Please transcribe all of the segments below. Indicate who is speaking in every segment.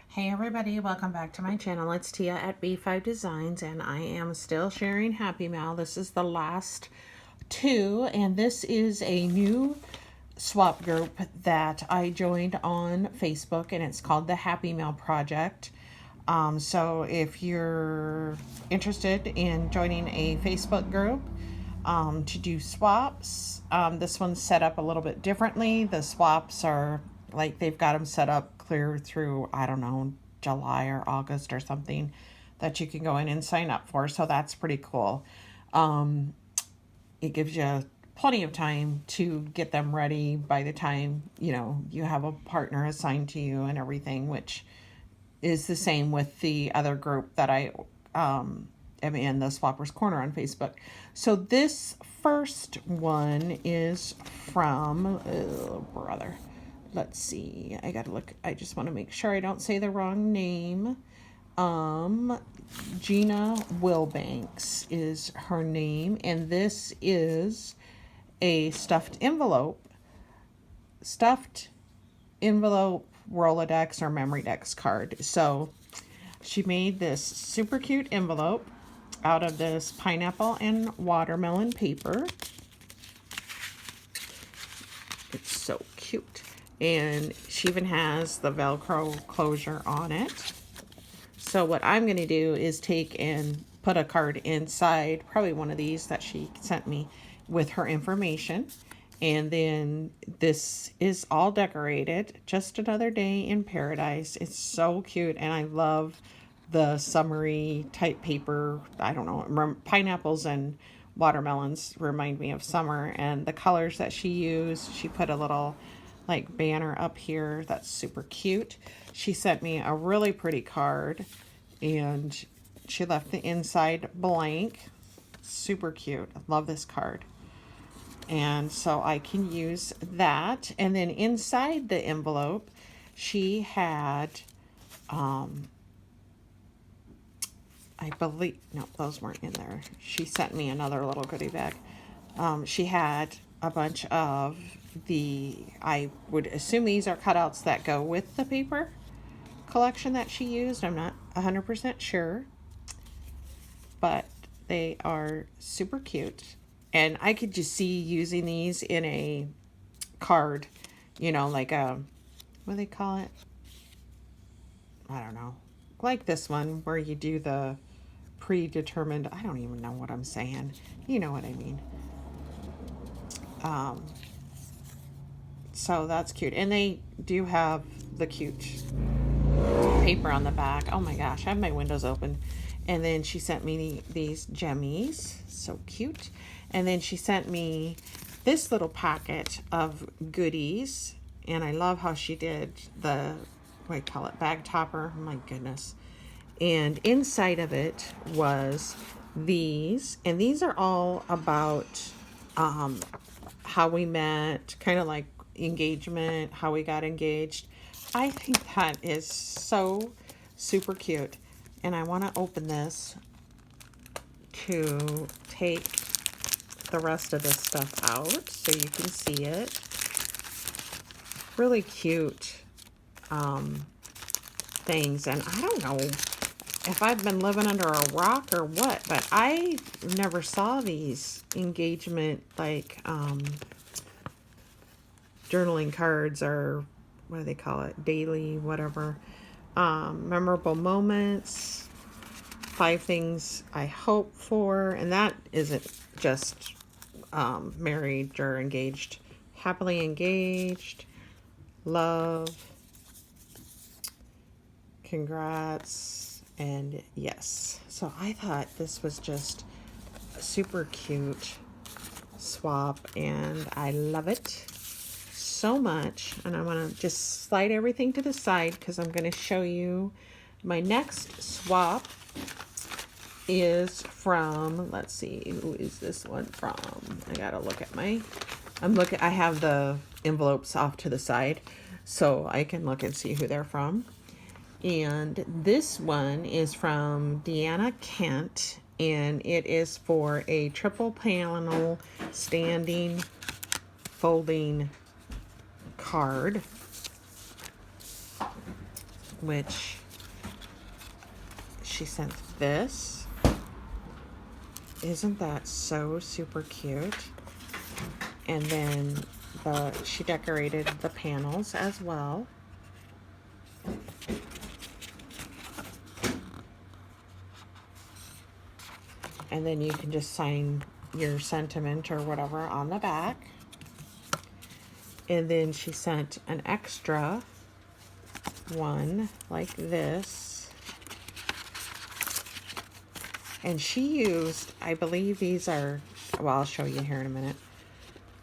Speaker 1: Hey everybody, welcome back to my channel. It's Tia at B5 Designs and I am still sharing Happy Mail. This is the last two and this is a new swap group that I joined on Facebook and it's called the Happy Mail Project. So if you're interested in joining a Facebook group to do swaps, this one's set up a little bit differently. The swaps are like they've got them set up clear through, I don't know, July or August or something that you can go in and sign up for. So that's pretty cool. It gives you plenty of time to get them ready by the time, you have a partner assigned to you and everything, which is the same with the other group that I am in, the Swappers Corner on Facebook. So this first one is from, brother. Let's see. I gotta look. I just want to make sure I don't say the wrong name. Gina Wilbanks is her name, and this is a stuffed envelope Rolodex or Memorydex card. So she made this super cute envelope out of this pineapple and watermelon paper. It's so cute. And she even has the Velcro closure on it. So what I'm going to do is take and put a card inside, probably one of these that she sent me with her information. And then this is all decorated. Just another day in paradise. It's so cute. And I love the summery type paper. I don't know, pineapples and watermelons remind me of summer. And the colors that she used, she put a little like banner up here that's super cute. She sent me a really pretty card and she left the inside blank. Super cute. I love this card. And so I can use that. And then inside the envelope, she had, I believe, no, those weren't in there. She sent me another little goodie bag. She had a bunch of I would assume these are cutouts that go with the paper collection that she used. I'm not 100% sure, but they are super cute. And I could just see using these in a card, like what do they call it? I don't know. Like this one where you do the predetermined, I don't even know what I'm saying. You know what I mean. So that's cute. And they do have the cute paper on the back. Oh my gosh, I have my windows open. And then she sent me these jemmies. So cute. And then she sent me this little packet of goodies. And I love how she did the, what do you call it, bag topper. My goodness. And inside of it was these. And these are all about how we met, kind of like engagement, how we got engaged. I think that is so super cute. And I want to open this to take the rest of this stuff out so you can see it. Really cute things. And I don't know if I've been living under a rock or what, but I never saw these engagement like journaling cards, or what do they call it, daily whatever, memorable moments, 5 things I hope for, and that isn't just married or engaged, happily engaged, love, congrats, and yes. So I thought this was just a super cute swap and I love it so much. And I want to just slide everything to the side because I'm going to show you my next swap is from, let's see, who is this one from? I gotta look at I have the envelopes off to the side so I can look and see who they're from. And this one is from Deanna Kent, and it is for a triple panel standing folding card. which she sent this. Isn't that so super cute? And then she decorated the panels as well. And then you can just sign your sentiment or whatever on the back. And then she sent an extra one like this. And she used, I believe these are, well, I'll show you here in a minute.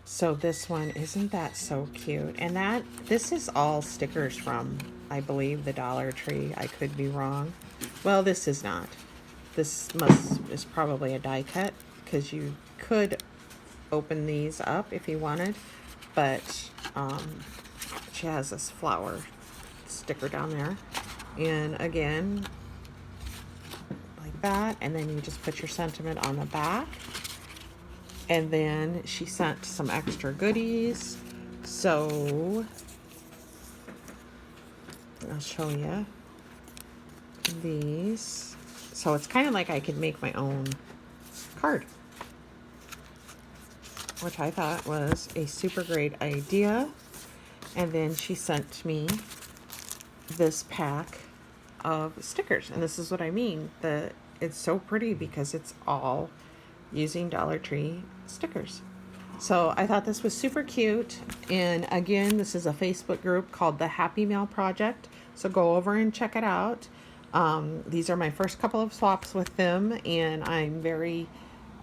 Speaker 1: So this one, isn't that so cute? And this is all stickers from, I believe, the Dollar Tree. I could be wrong. Well, this is not. This is probably a die cut, because you could open these up if you wanted, but she has this flower sticker down there, and again like that, and then you just put your sentiment on the back. And then she sent some extra goodies, so I'll show you these. So it's kind of like I could make my own card, which I thought was a super great idea. And then she sent me this pack of stickers, and this is what I mean. It's so pretty because it's all using Dollar Tree stickers. So I thought this was super cute. And again, this is a Facebook group called the Happy Mail Project, so go over and check it out. These are my first couple of swaps with them, and I'm very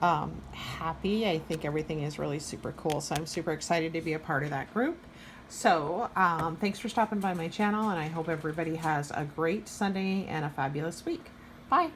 Speaker 1: happy. I think everything is really super cool, so I'm super excited to be a part of that group. So thanks for stopping by my channel, and I hope everybody has a great Sunday and a fabulous week. Bye.